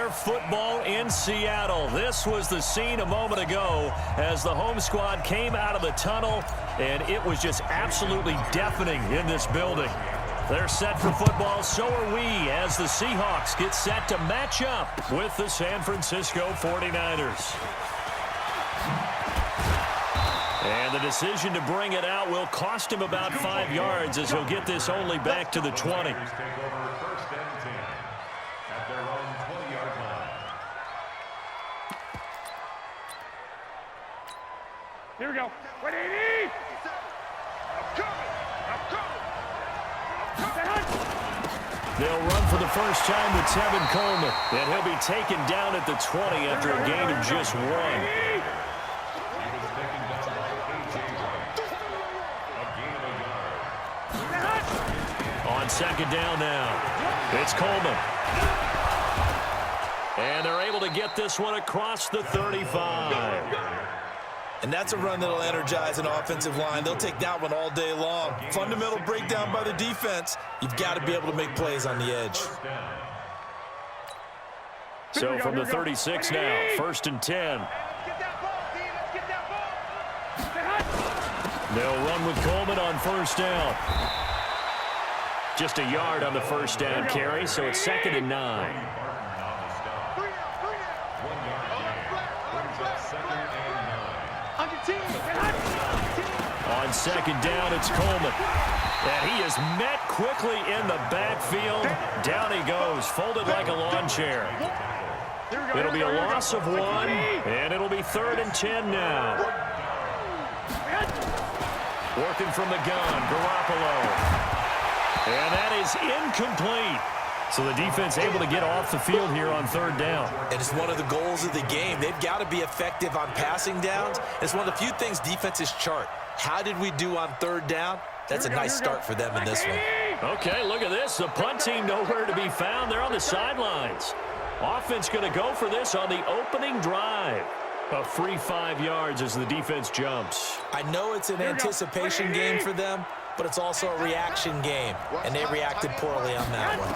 Summer football in Seattle. This was the scene a moment ago as the home squad came out of the tunnel, and it was just absolutely deafening in this building. They're set for football, so are we, as the Seahawks get set to match up with the San Francisco 49ers. And the decision to bring it out will cost him about 5 yards as he'll get this only back to the 20. Here we go. 180! They'll run for the first time with Tevin Coleman, and he'll be taken down at the 20 after a gain of just 1. On second down now, it's Coleman. And they're able to get this one across the 35. And that's a run that'll energize an offensive line. They'll take that one all day long. Fundamental breakdown by the defense. You've got to be able to make plays on the edge. So from the 36 now, 1st and 10. They'll run with Coleman on 1st down. Just a yard on the 1st down carry, so it's 2nd and 9. On 2nd down, it's Coleman. And he is met quickly in the backfield. Down he goes, folded like a lawn chair. It'll be a loss of 1, and it'll be 3rd and 10 now. Working from the gun, Garoppolo. And that is incomplete. So the defense able to get off the field here on 3rd down. And it's one of the goals of the game. They've got to be effective on passing downs. It's one of the few things defenses chart. How did we do on 3rd down? That's a nice start for them in this one. Okay, look at this. The punt team nowhere to be found. They're on the sidelines. Offense going to go for this on the opening drive. A free 5 yards as the defense jumps. I know it's an anticipation game for them, but it's also a reaction game, and they reacted poorly on that one.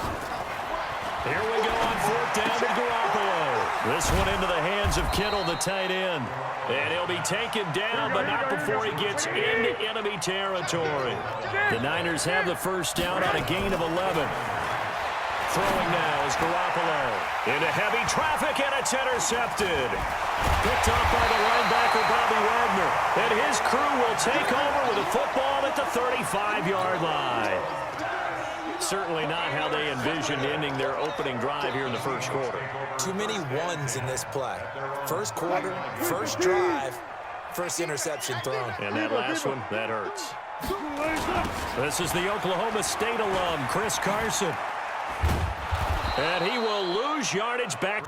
Here we go on 4th down to Garoppolo. This one into the hands of Kittle, the tight end. And he'll be taken down, but not before he gets into enemy territory. The Niners have the 1st down on a gain of 11. Throwing now is Garoppolo. Into heavy traffic, and it's intercepted. Picked up by the linebacker, Bobby Wagner. And his crew will take over with a football at the 35-yard line. Certainly not how they envisioned ending their opening drive here in the 1st quarter. Too many ones in this play. 1st quarter, 1st drive, 1st interception thrown. And that last one, that hurts. This is the Oklahoma State alum, Chris Carson. And he will lose yardage back.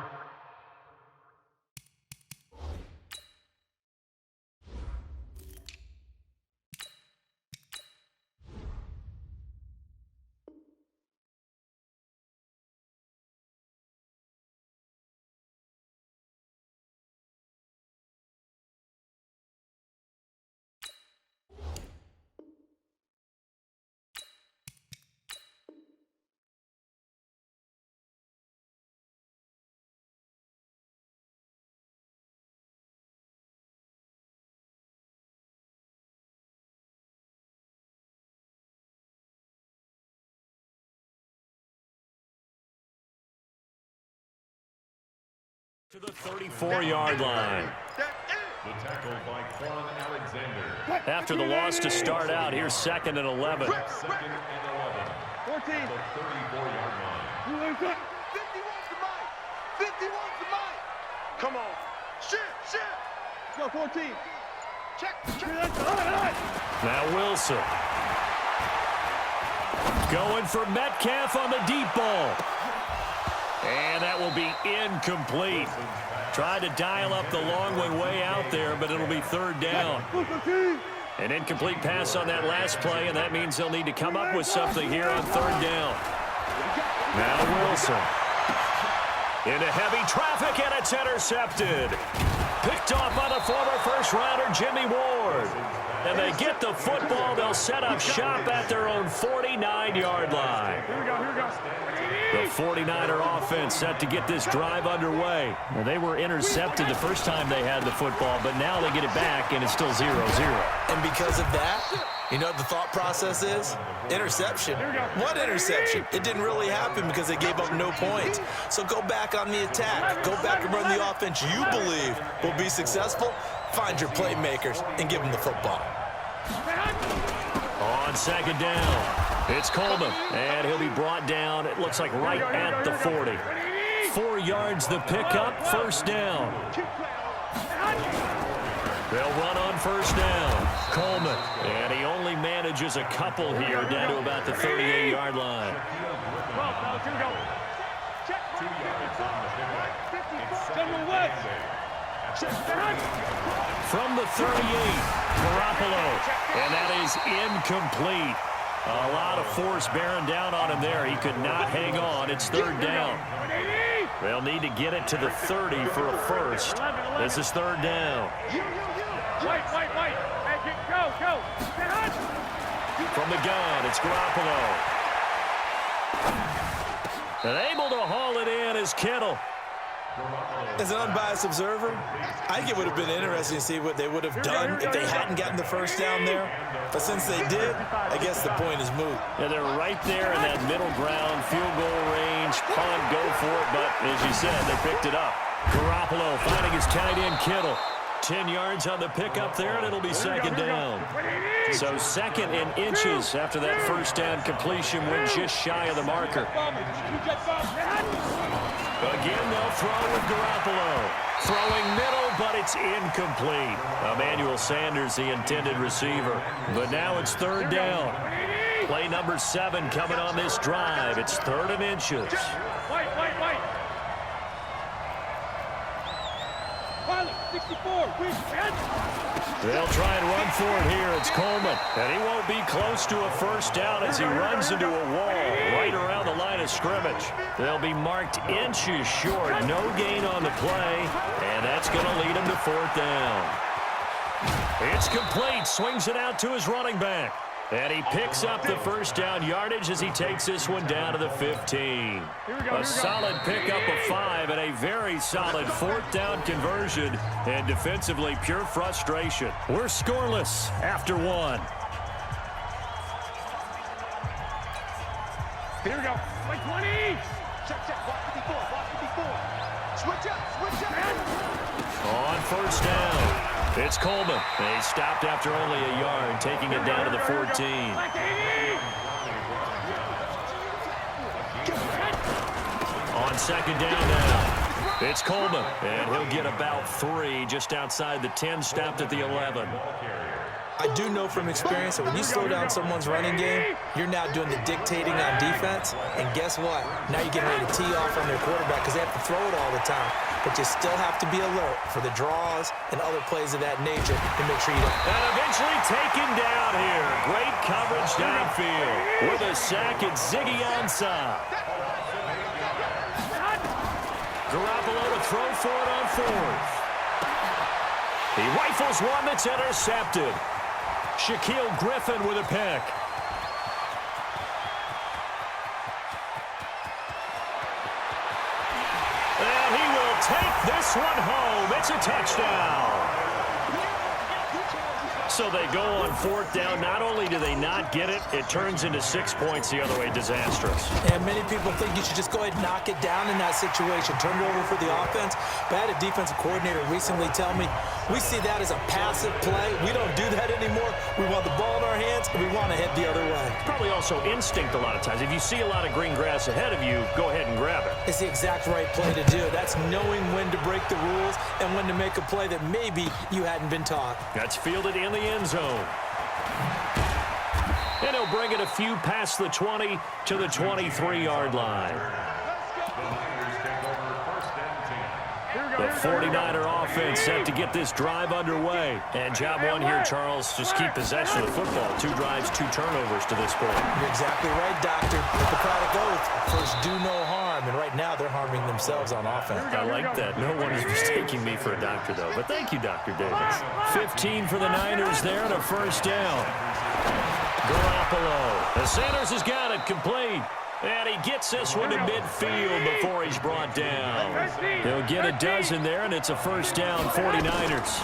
To the 34-yard line. After the loss to start out, here's 2nd and 11. 14. 34-yard line. 51's the mic. 51's the mic. Come on. Shit. Let's go, 14. Check. Now Wilson. Going for Metcalf on the deep ball. And that will be incomplete. Tried to dial up the long one way out there, but it'll be 3rd down. An incomplete pass on that last play, and that means they'll need to come up with something here on 3rd down. Now Wilson. Into heavy traffic, and it's intercepted. Picked off by the former 1st-rounder, Jimmy Ward. And they get the football. They'll set up shop at their own 49-yard line. Here we go. The 49er offense set to get this drive underway. Well, they were intercepted the first time they had the football, but now they get it back, and it's still 0-0. And because of that, you know what the thought process is? Interception. What interception? It didn't really happen because they gave up no points. So go back on the attack. Go back and run the offense you believe will be successful. Find your playmakers and give them the football. On second down, it's Coleman, and he'll be brought down, it looks like right at the 40. 4 yards the pickup, first down. They'll run on first down. Coleman, and he only manages a couple here down to about the 38-yard line. From the 38, Garoppolo, and that is incomplete. A lot of force bearing down on him there. He could not hang on. It's third down. They'll need to get it to the 30 for a first. This is third down. Wait. Hey, go. From the gun, it's Garoppolo. And able to haul it in is Kittle. As an unbiased observer, I think it would have been interesting to see what they would have done if they hadn't gotten the first down there. But since they did, I guess the point is moot. Yeah, they're right there in that middle ground, field goal range, punt, go for it. But as you said, they picked it up. Garoppolo finding his tight end, Kittle. 10 yards on the pickup there, and it'll be second down. So second and inches after that first down completion went just shy of the marker. Again, they'll throw with Garoppolo. Throwing middle, but it's incomplete. Emmanuel Sanders, the intended receiver. But now it's third down. Play number 7 coming on this drive. It's third and inches. Wait. Pilot, 64, They'll try and run for it here. It's Coleman. And he won't be close to a first down as he runs into a wall right around the line of scrimmage. They'll be marked inches short. No gain on the play. And that's going to lead him to fourth down. It's complete. Swings it out to his running back. And he picks up the first down yardage as he takes this one down to the 15. A solid pickup of 5 and a very solid fourth down conversion. And defensively, pure frustration. We're scoreless after 1. Here we go. Like 20. Check. Watch 54. Switch up. On first down, it's Coleman. They stopped after only a yard, taking it down to the 14. On second down now, it's Coleman, and he'll get about 3 just outside the 10, stopped at the 11. I do know from experience that when you slow down someone's running game, you're now doing the dictating on defense. And guess what? Now you're getting ready to tee off on their quarterback because they have to throw it all the time. But you still have to be alert for the draws and other plays of that nature to make sure you don't. And eventually taken down here. Great coverage downfield. With a sack, it's Ziggy Ansah. Garoppolo to throw for it on fourth. He rifles one that's intercepted. Shaquille Griffin with a pick. And he will take this one home. It's a touchdown. So they go on fourth down. Not only do they not get it, it turns into 6 points the other way. Disastrous. And many people think you should just go ahead and knock it down in that situation. Turn it over for the offense. But I had a defensive coordinator recently tell me, we see that as a passive play. We don't do that anymore. We want the ball in our hands, and we want to head the other way. Probably also instinct a lot of times. If you see a lot of green grass ahead of you, go ahead and grab it. It's the exact right play to do. That's knowing when to break the rules and when to make a play that maybe you hadn't been taught. That's fielded in the end zone. And he'll bring it a few past the 20 to the 23-yard line. The 49er offense set to get this drive underway. And job one here, Charles, just keep possession of the football. 2 drives, 2 turnovers to this point. You're exactly right, Doctor. Hippocratic oath. First, do no harm. And right now, they're harming themselves on offense. I like that. No one is mistaking me for a doctor, though. But thank you, Dr. Davis. 15 for the Niners there and a first down. Garoppolo. The Sanders has got it complete. And he gets this one to midfield before he's brought down. He'll get a dozen there, and it's a first down, 49ers.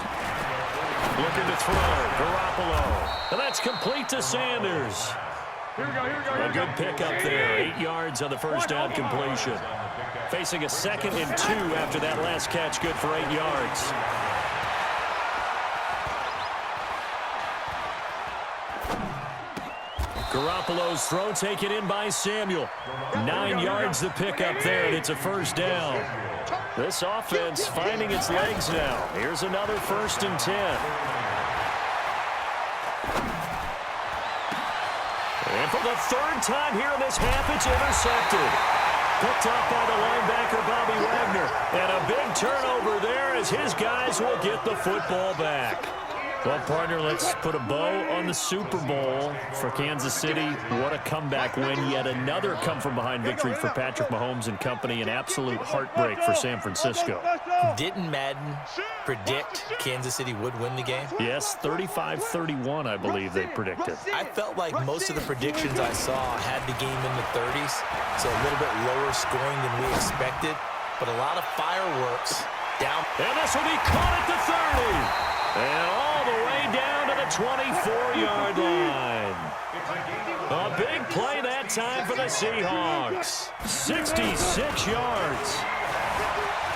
Looking to throw. Garoppolo. And that's complete to Sanders. A good pickup there. 8 yards on the first down completion. Facing a 2nd and 2 after that last catch, good for 8 yards. Garoppolo's throw taken in by Samuel. 9 yards the pickup there, and it's a first down. This offense finding its legs now. Here's another 1st and 10. And for the 3rd time here in this half, it's intercepted. Picked up by the linebacker, Bobby Wagner. And a big turnover there as his guys will get the football back. Well, partner, let's put a bow on the Super Bowl for Kansas City. What a comeback win. Yet another come-from-behind victory for Patrick Mahomes and company. An absolute heartbreak for San Francisco. Didn't Madden predict Kansas City would win the game? Yes, 35-31, I believe they predicted. I felt like most of the predictions I saw had the game in the 30s, so a little bit lower scoring than we expected, but a lot of fireworks down. And this will be caught at the 30. And all the way down to the 24-yard line. A big play that time for the Seahawks. 66 yards.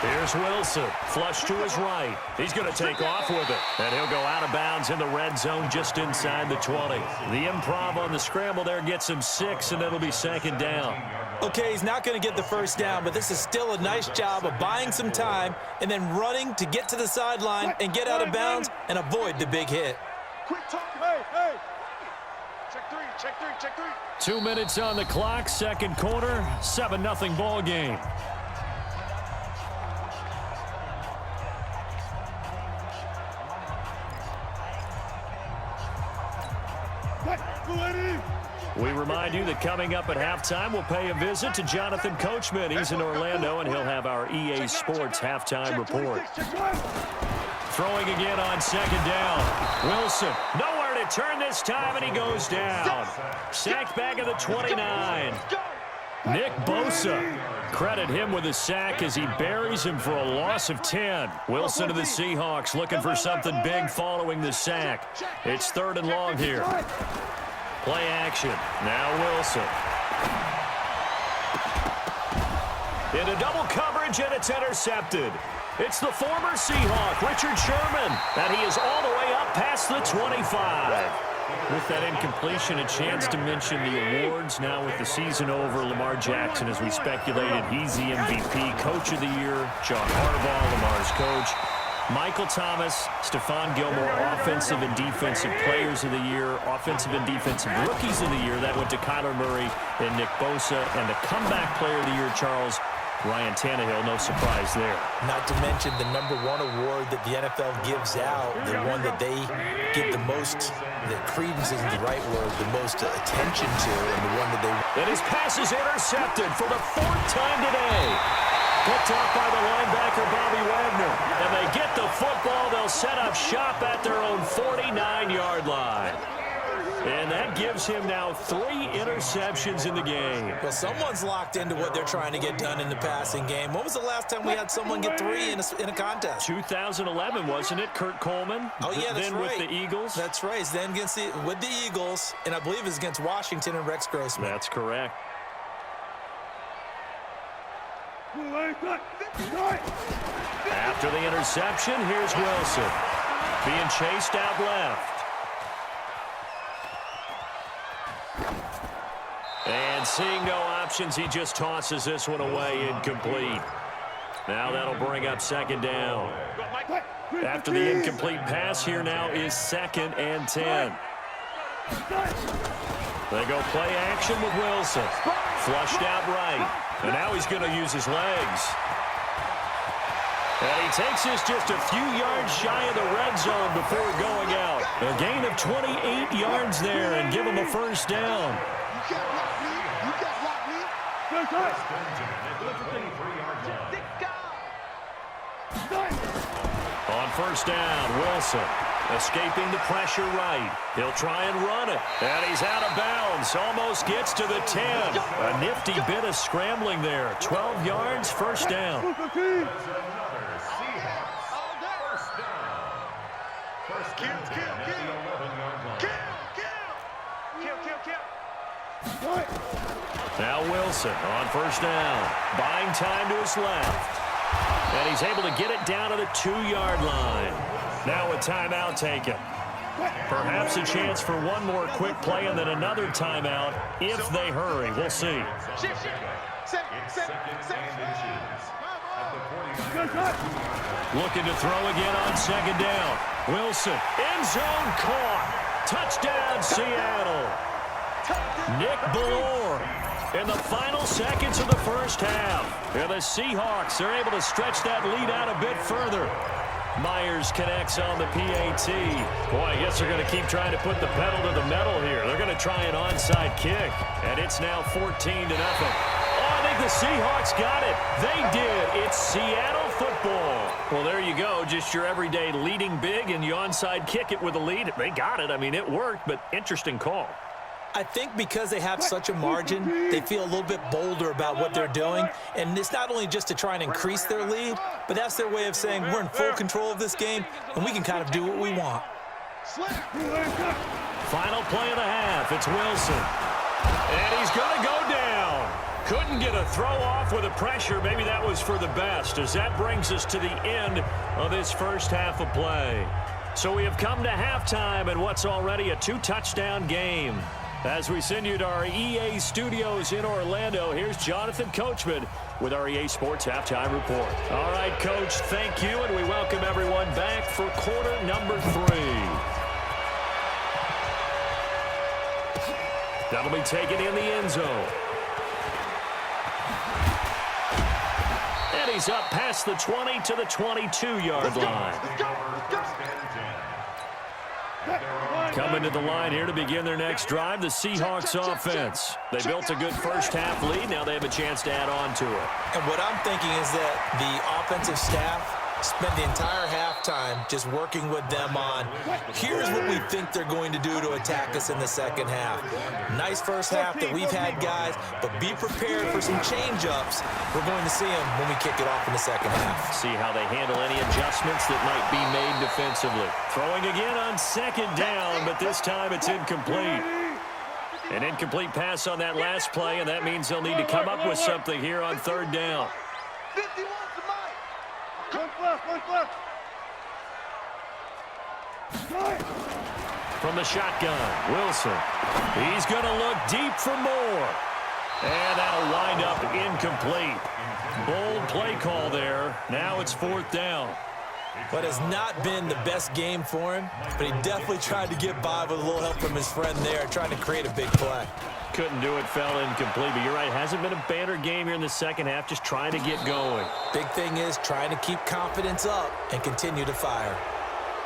Here's Wilson, flush to his right. He's going to take off with it. And he'll go out of bounds in the red zone just inside the 20. The improv on the scramble there gets him 6, and it'll be 2nd down. Okay, he's not going to get the first down, but this is still a nice job of buying some time and then running to get to the sideline and get out of bounds and avoid the big hit. Quick talk. Hey. Check three. 2 minutes on the clock, 2nd quarter, 7-0 ball game. We remind you that coming up at halftime, we'll pay a visit to Jonathan Coachman. He's in Orlando, and he'll have our EA Sports halftime report. Throwing again on 2nd down. Wilson, nowhere to turn this time, and he goes down. Sacked back at the 29. Nick Bosa, credit him with a sack as he buries him for a loss of 10. Wilson to the Seahawks looking for something big following the sack. It's 3rd and long here. Play action. Now Wilson. Into double coverage, and it's intercepted. It's the former Seahawk, Richard Sherman, and he is all the way up past the 25. With that incompletion, a chance to mention the awards. Now with the season over, Lamar Jackson, as we speculated, he's the MVP, Coach of the Year, John Harbaugh, Lamar's coach. Michael Thomas, Stephon Gilmore, Offensive and Defensive Players of the Year, Offensive and Defensive Rookies of the Year. That went to Kyler Murray and Nick Bosa. And the Comeback Player of the Year, Charles, Ryan Tannehill, no surprise there. Not to mention the #1 award that the NFL gives out, the one that they give the most, the credence isn't the right word, the most attention to, and the one that they... And his pass is intercepted for the 4th time today. Picked up by the linebacker, Bobby Wagner. And they get the football. They'll set up shop at their own 49-yard line. And that gives him now 3 interceptions in the game. Well, someone's locked into what they're trying to get done in the passing game. When was the last time we had someone get 3 in a contest? 2011, wasn't it? Kurt Coleman? Oh, yeah, that's then right. with the Eagles? That's right. Then with the Eagles, and I believe it was against Washington and Rex Grossman. That's correct. After the interception, here's Wilson. Being chased out left. And seeing no options, he just tosses this one away, incomplete. Now that'll bring up 2nd down. After the incomplete pass, here now is 2nd and 10. They go play action with Wilson. Flushed out right. And now he's going to use his legs. And he takes this just a few yards shy of the red zone before going out. A gain of 28 yards there and give him a first down. You can't block me. You can't block me. On first down, Wilson escaping the pressure right. He'll try and run it. And he's out of bounds. Almost gets to the 10. A nifty bit of scrambling there. 12 yards, first down. Now Wilson on first down. Buying time to his left. And he's able to get it down to the 2-yard line. Now a timeout taken. Perhaps a chance for one more quick play and then another timeout if they hurry. We'll see. Looking to throw again on second down. Wilson, end zone caught. Touchdown, Seattle. Nick Ballore in the final seconds of the first half. And the Seahawks are able to stretch that lead out a bit further. Myers connects on the PAT. Boy, I guess they're going to keep trying to put the pedal to the metal here. They're going to try an onside kick. And it's now 14-0. Oh, I think the Seahawks got it. They did. It's Seattle football. Well, there you go. Just your everyday leading big, and you onside kick it with a lead. They got it. I mean, it worked, but interesting call. I think because they have such a margin, they feel a little bit bolder about what they're doing. And it's not only just to try and increase their lead, but that's their way of saying we're in full control of this game, and we can kind of do what we want. Final play of the half. It's Wilson. And he's going to go down. Couldn't get a throw off with the pressure. Maybe that was for the best, as that brings us to the end of this first half of play. So we have come to halftime in what's already a 2-touchdown game. As we send you to our EA studios in Orlando, here's Jonathan Coachman with our EA Sports Halftime Report. All right, Coach, thank you, and we welcome everyone back for quarter number 3. That'll be taken in the end zone. And he's up past the 20 to the 22-yard line. Coming to the line here to begin their next drive, the Seahawks offense. They built a good first half lead. Now they have a chance to add on to it. And what I'm thinking is that the offensive staff spent the entire halftime just working with them on, here's what we think they're going to do to attack us in the second half. Nice first half that we've had, guys, but be prepared for some change-ups. We're going to see them when we kick it off in the second half. See how they handle any adjustments that might be made defensively. Throwing again on second down, but this time it's incomplete. An incomplete pass on that last play, and that means they'll need to come up with something here on third down. 51 to Mike. One left. From the shotgun, Wilson. He's going to look deep for more. And that'll wind up incomplete. Bold play call there. Now it's fourth down. But has not been the best game for him, but he definitely tried to get by with a little help from his friend there, trying to create a big play. Couldn't do it, fell incomplete, but you're right, hasn't been a banner game here in the second half, just trying to get going. Big thing is trying to keep confidence up and continue to fire.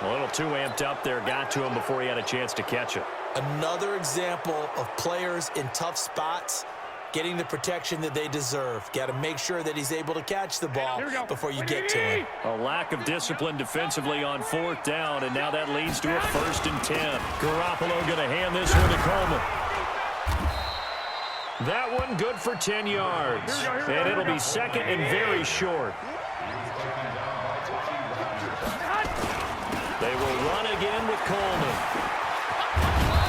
A little too amped up there, got to him before he had a chance to catch it. Another example of players in tough spots getting the protection that they deserve. Got to make sure that he's able to catch the ball before you get to him. A lack of discipline defensively on fourth down, and now that leads to a 1st and 10. Garoppolo going to hand this one to Coleman. That one good for 10 yards. And it'll be second and very short. They will run again with Coleman.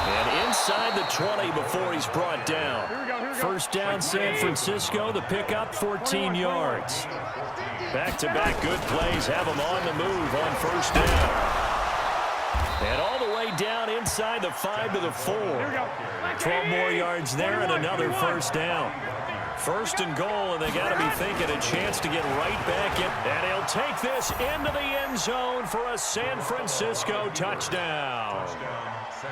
And inside the 20 before he's brought down. First down, San Francisco. The pickup, 14 yards. Back-to-back good plays have them on the move on first down. And all the way down inside the 5 to the 4. 12 more yards there and another first down. First and goal, and they got to be thinking a chance to get right back in. And he'll take this into the end zone for a San Francisco touchdown.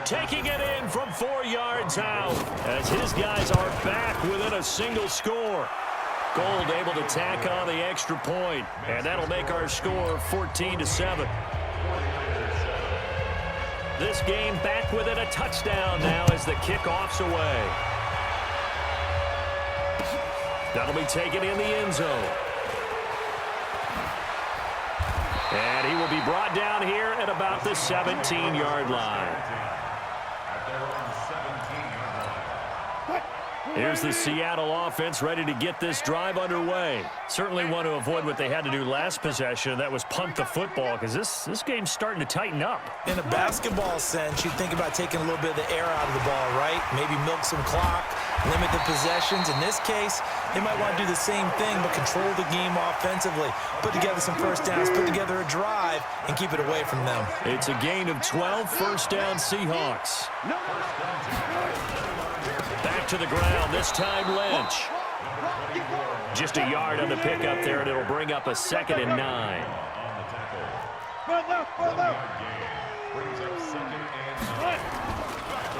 Taking it in from 4 yards out as his guys are back within a single score. Gold able to tack on the extra point, and that'll make our score 14-7. This game back within a touchdown now as the kickoff's away. That'll be taken in the end zone. And he will be brought down here at about the 17-yard line. Here's the Seattle offense ready to get this drive underway. Certainly want to avoid what they had to do last possession. That was punt the football, because this game's starting to tighten up. In a basketball sense, you think about taking a little bit of the air out of the ball, right? Maybe milk some clock, limit the possessions. In this case, they might want to do the same thing, but control the game offensively. Put together some first downs, put together a drive, and keep it away from them. It's a gain of 12, first down Seahawks. Back to the ground, this time Lynch. Just a yard on the pickup there, and it'll bring up a 2nd and 9.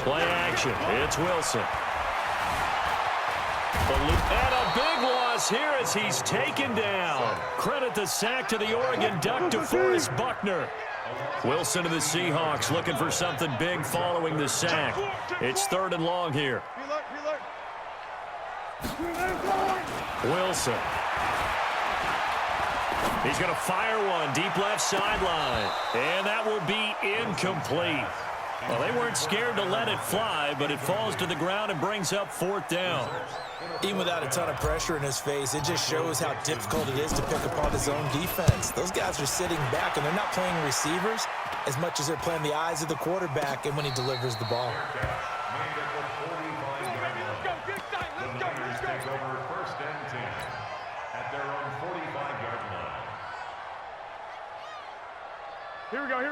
Play action, it's Wilson. And a big loss here as he's taken down. Credit the sack to the Oregon Duck, DeForest Buckner. Wilson and the Seahawks looking for something big following the sack. It's 3rd and long here. Wilson. He's going to fire one deep left sideline. And that will be incomplete. Well, they weren't scared to let it fly, but it falls to the ground and brings up 4th down. Even without a ton of pressure in his face, it just shows how difficult it is to pick apart his own defense. Those guys are sitting back, and they're not playing receivers as much as they're playing the eyes of the quarterback and when he delivers the ball.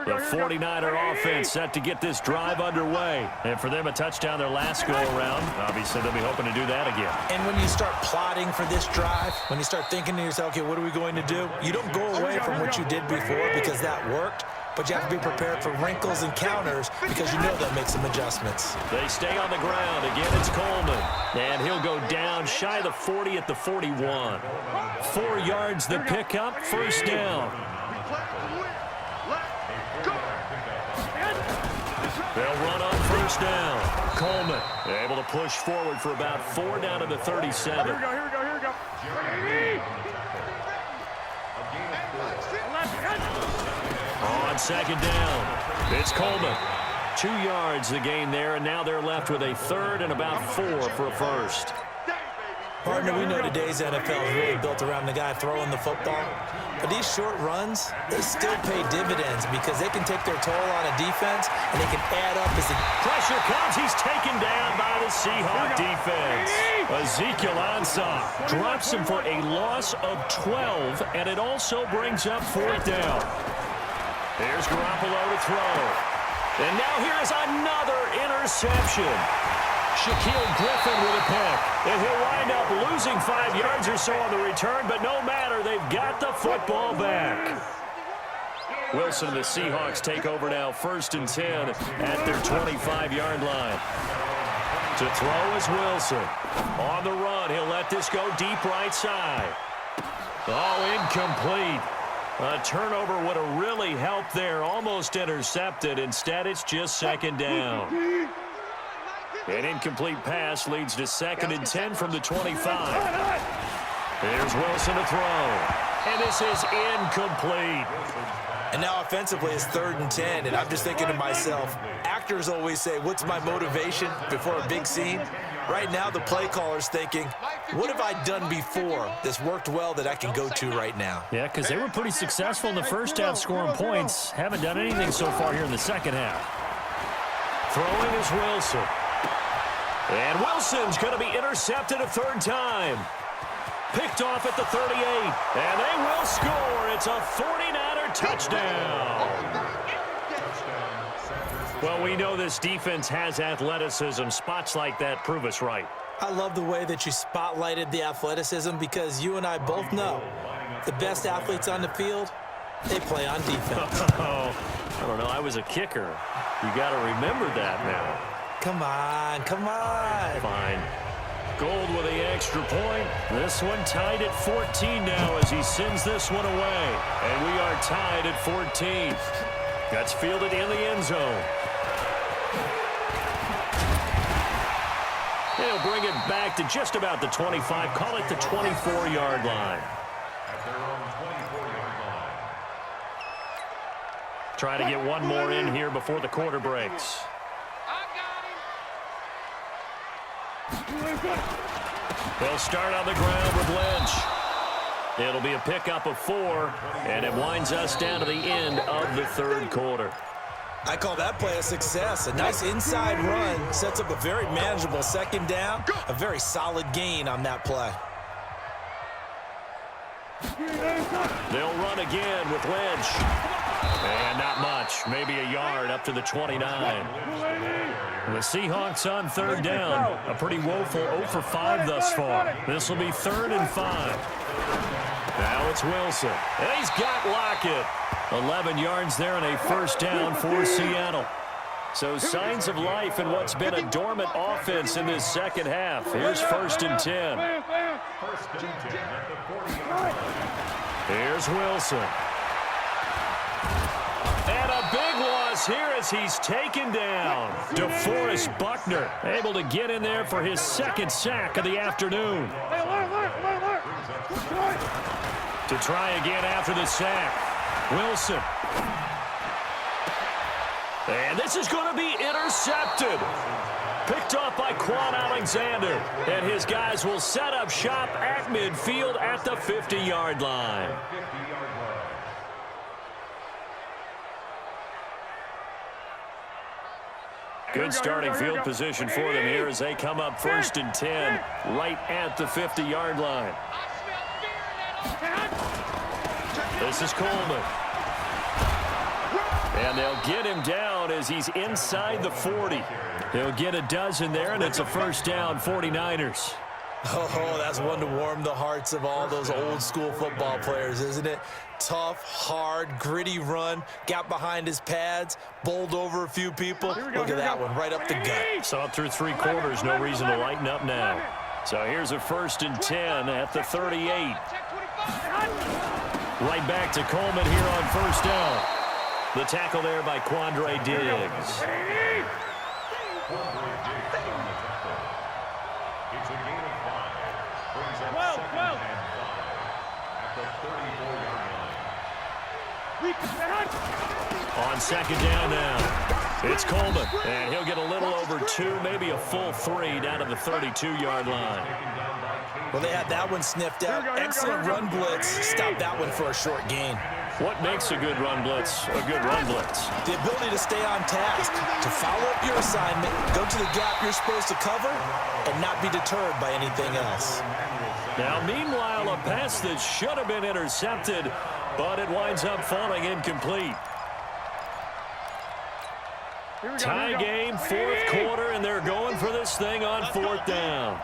The 49er offense set to get this drive underway. And for them, a touchdown their last go-around. Obviously, they'll be hoping to do that again. And when you start plotting for this drive, when you start thinking to yourself, okay, what are we going to do? You don't go away from what you did before because that worked, but you have to be prepared for wrinkles and counters because you know they'll make some adjustments. They stay on the ground. Again, it's Coleman. And he'll go down shy of the 40 at the 41. 4 yards the pickup, first down. They'll run on first down. Coleman able to push forward for about 4 down to the 37. Here we go. On 2nd down, it's Coleman. 2 yards the gain there, and now they're left with a 3rd and about 4 for a first. Partner, we know today's NFL is really built around the guy throwing the football. But these short runs, they still pay dividends because they can take their toll on a defense and they can add up as the pressure comes. He's taken down by the Seahawk defense. Ezekiel Ansah drops him for a loss of 12, and it also brings up 4th down. Here's Garoppolo to throw. And now here is another interception. Shaquille Griffin with a pick. And he'll wind up losing 5 yards or so on the return, but no matter, they've got the football back. Wilson and the Seahawks take over now, 1st and 10 at their 25-yard line. To throw is Wilson. On the run, he'll let this go deep right side. Oh, incomplete. A turnover would have really helped there, almost intercepted. Instead, it's just 2nd down. An incomplete pass leads to 2nd and 10 from the 25. Here's Wilson to throw. And this is incomplete. And now offensively it's 3rd and 10, and I'm just thinking to myself, actors always say, what's my motivation before a big scene? Right now the play caller's thinking, what have I done before that's worked well that I can go to right now? Yeah, because they were pretty successful in the first half scoring points. Haven't done anything so far here in the second half. Throwing is Wilson. And Wilson's going to be intercepted a 3rd time. Picked off at the 38. And they will score. It's a 49er touchdown. Well, we know this defense has athleticism. Spots like that prove us right. I love the way that you spotlighted the athleticism because you and I both know the best athletes on the field, they play on defense. Oh, I don't know. I was a kicker. You got to remember that now. Come on. Fine. Gold with the extra point. This one tied at 14 now as he sends this one away. And we are tied at 14. That's fielded in the end zone. He'll bring it back to just about the 25. Call it the 24-yard line. At their own 24-yard line. Try to get one more in here before the quarter breaks. They'll start on the ground with Lynch. It'll be a pickup of 4, and it winds us down to the end of the third quarter. I call that play a success. A nice inside run sets up a very manageable second down. A very solid gain on that play. They'll run again with Lynch. And not much. Maybe a yard up to the 29. The Seahawks on third down. A pretty woeful 0 for 5 thus far. This will be 3rd and 5. Now it's Wilson. And he's got Lockett. 11 yards there and a first down for Seattle. So signs of life in what's been a dormant offense in this second half. Here's 1st and 10. 1st and 10 at the 40-yard line. Here's Wilson. And a big loss here as he's taken down. DeForest Buckner able to get in there for his 2nd sack of the afternoon. To try again after the sack. Wilson. And this is going to be intercepted. Picked off by Quan Alexander. And his guys will set up shop at midfield at the 50-yard line. Good starting field position for them here as they come up 1st and 10 right at the 50-yard line. This is Coleman. And they'll get him down as he's inside the 40. He'll get a dozen there, and it's a first down, 49ers. Oh, that's one to warm the hearts of all those old school football players, isn't it? Tough, hard, gritty run, got behind his pads, bowled over a few people. Look at that one, right up the gut. Saw it through 3 quarters, no reason to lighten up now. So here's a 1st and 10 at the 38. Right back to Coleman here on first down. The tackle there by Quandre Diggs. It's a gain of 5. Brings up 2nd and 5 at the 34-yard line. On 2nd down now, it's Coleman. And he'll get a little over 2, maybe a full 3 down to the 32-yard line. Well, they had that one sniffed out. Excellent run blitz. Stop that one for a short gain. What makes a good run blitz a good run blitz? The ability to stay on task, to follow up your assignment, go to the gap you're supposed to cover, and not be deterred by anything else. Now, meanwhile, a pass that should have been intercepted, but it winds up falling incomplete. Tie game, 4th quarter, and they're going for this thing on 4th down.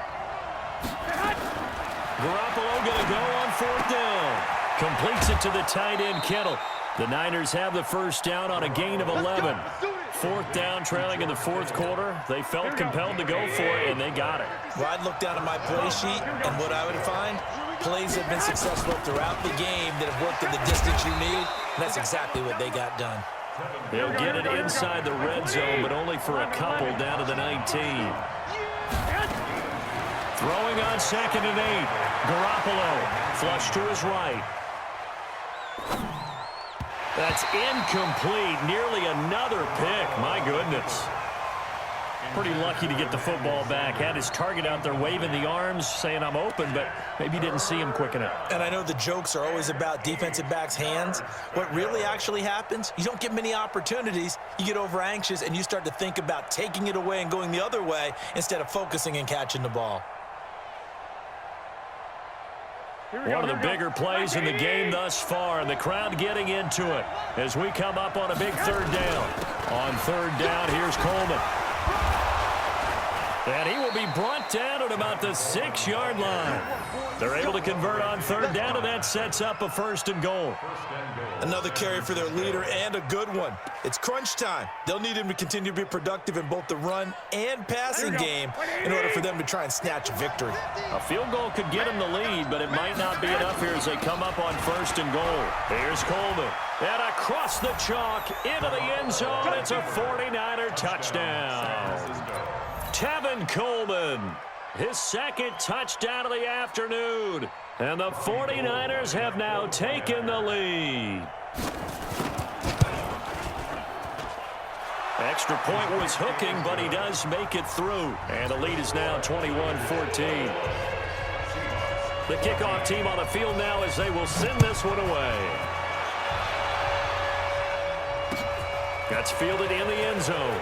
Garoppolo going to go on 4th down. Completes it to the tight end, Kittle. The Niners have the first down on a gain of 11. 4th down, trailing in the 4th quarter. They felt compelled to go for it, and they got it. Well, I'd look down at my play sheet, and what I would find, plays have been successful throughout the game that have worked at the distance you need, and that's exactly what they got done. They'll get it inside the red zone, but only for a couple down to the 19. Throwing on 2nd and 8. Garoppolo, flush to his right. That's incomplete. Nearly another pick. My goodness. Pretty lucky to get the football back. Had his target out there waving the arms, saying I'm open, but maybe didn't see him quick enough. And I know the jokes are always about defensive backs' hands. What really actually happens, you don't get many opportunities. You get over anxious, and you start to think about taking it away and going the other way instead of focusing and catching the ball. One of the bigger plays in the game thus far, and the crowd getting into it as we come up on a big 3rd down. On 3rd down, here's Coleman. And he will be brought down at about the 6-yard line. They're able to convert on 3rd down, and that sets up a 1st and goal. 1st and goal. Another carry for their leader, and a good one. It's crunch time. They'll need him to continue to be productive in both the run and passing game in order for them to try and snatch a victory. A field goal could get them the lead, but it might not be enough here as they come up on 1st and goal. Here's Coleman. And across the chalk into the end zone. It's a 49er touchdown. Tevin Coleman, his 2nd touchdown of the afternoon. And the 49ers have now taken the lead. Extra point was hooking, but he does make it through. And the lead is now 21-14. The kickoff team on the field now as they will send this one away. That's fielded in the end zone.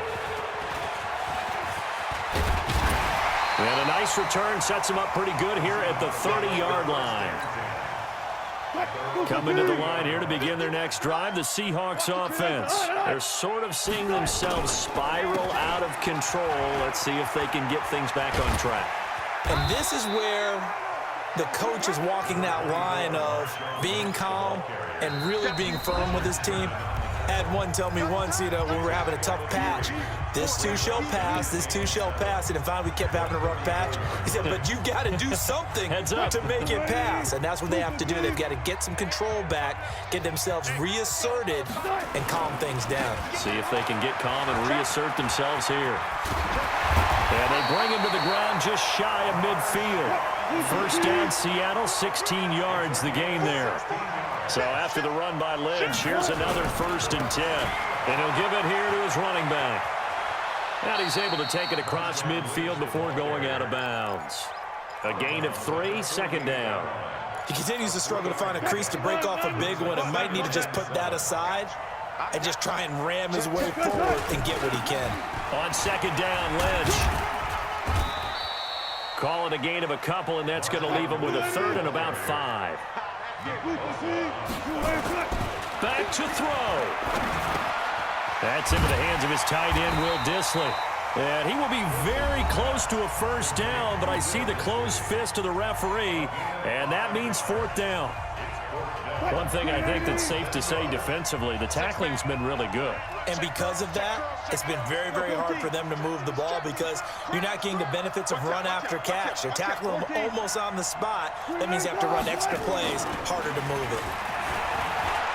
And a nice return sets him up pretty good here at the 30-yard line. Coming to the line here to begin their next drive, the Seahawks offense. They're sort of seeing themselves spiral out of control. Let's see if they can get things back on track. And this is where the coach is walking that line of being calm and really being firm with his team. Had one tell me once, when we were having a tough patch, this too shall pass, this too shall pass. And then finally we kept having a rough patch. He said, but you've got to do something to make it pass. And that's what they have to do. They've got to get some control back, get themselves reasserted, and calm things down. See if they can get calm and reassert themselves here. And they bring him to the ground just shy of midfield. 1st down, Seattle, 16 yards the gain there. So after the run by Lynch, here's another 1st and 10. And he'll give it here to his running back. And he's able to take it across midfield before going out of bounds. A gain of 3, 2nd down. He continues to struggle to find a crease to break off a big one and might need to just put that aside and just try and ram his way forward and get what he can. On 2nd down, Lynch. Call it a gain of a couple, and that's going to leave him with a 3rd and about 5. Back to throw. That's into the hands of his tight end, Will Dissly. And he will be very close to a 1st down, but I see the closed fist of the referee, and that means 4th down. One thing I think that's safe to say defensively, the tackling's been really good. And because of that, it's been very, very hard for them to move the ball because you're not getting the benefits of run after catch. They're tackling them almost on the spot. That means you have to run extra plays, harder to move it.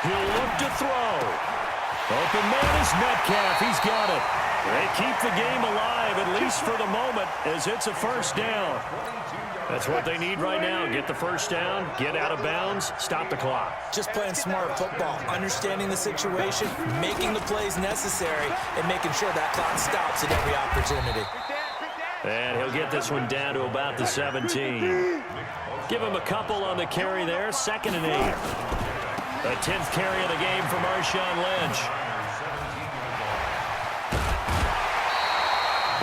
He'll look to throw. Open man is Metcalf. He's got it. They keep the game alive, at least for the moment, as it's a 1st down. That's what they need right now. Get the 1st down, get out of bounds, stop the clock. Just playing smart football, understanding the situation, making the plays necessary, and making sure that clock stops at every opportunity. And he'll get this one down to about the 17. Give him a couple on the carry there, 2nd and 8. The 10th carry of the game for Marshawn Lynch.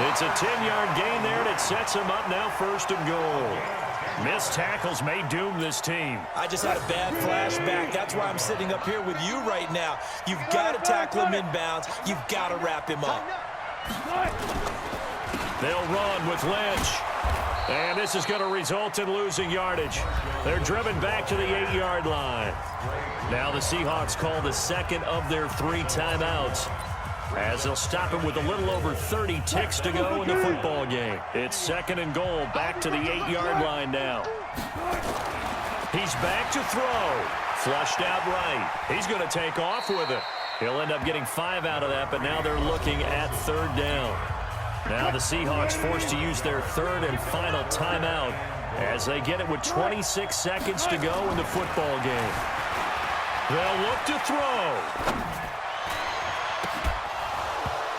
It's a 10-yard gain there, and it sets him up now 1st and goal. Missed tackles may doom this team. I just had a bad flashback. That's why I'm sitting up here with you right now. You've got to tackle him inbounds. You've got to wrap him up. They'll run with Lynch. And this is going to result in losing yardage. They're driven back to the 8-yard line. Now the Seahawks call the 2nd of their 3 timeouts, as they'll stop him with a little over 30 ticks to go in the football game. It's 2nd and goal, back to the 8-yard line now. He's back to throw. Flushed out right. He's going to take off with it. He'll end up getting 5 out of that, but now they're looking at 3rd down. Now the Seahawks forced to use their 3rd and final timeout as they get it with 26 seconds to go in the football game. They'll look to throw.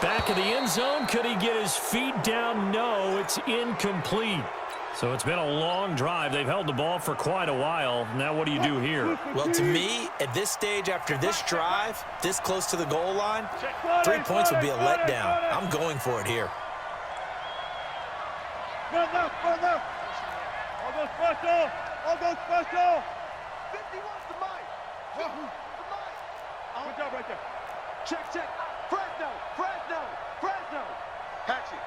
Back of the end zone. Could he get his feet down? No, it's incomplete. So it's been a long drive. They've held the ball for quite a while. Now what do you do here? Well, to me, at this stage, after this drive, this close to the goal line, 3 points would be a letdown. I'm going for it here. Run left. All go special. 51's the mic. Good job right there. Check. Fresno. Hatchet.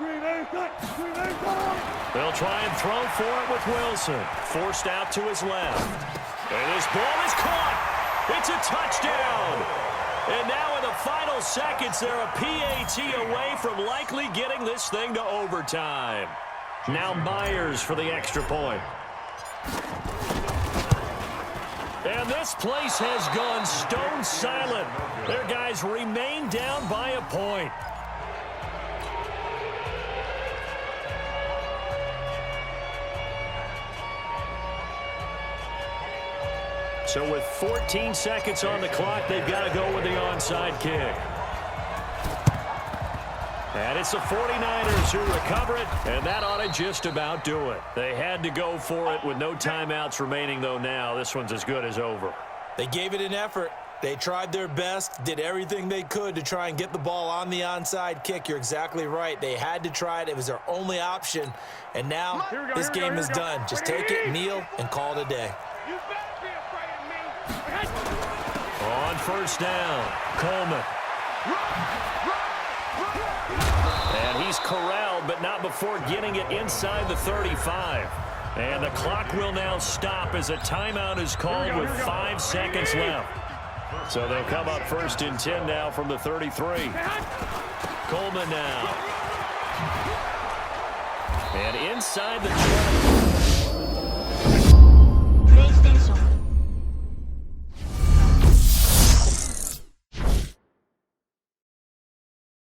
They'll try and throw for it with Wilson. Forced out to his left. And this ball is caught. It's a touchdown. And now in the final seconds, they're a PAT away from likely getting this thing to overtime. Now Myers for the extra point. And this place has gone stone silent. Their guys remain down by a point. So with 14 seconds on the clock, they've got to go with the onside kick. And it's the 49ers who recover it, and that ought to just about do it. They had to go for it with no timeouts remaining, though, now. This one's as good as over. They gave it an effort. They tried their best, did everything they could to try and get the ball on the onside kick. You're exactly right. They had to try it. It was their only option. And now this game is done. Just take it, kneel, and call it a day. On first down, Coleman. And he's corralled, but not before getting it inside the 35. And the clock will now stop as a timeout is called with 5 seconds left. So they'll come up first and 10 now from the 33. Coleman now. And inside the 20.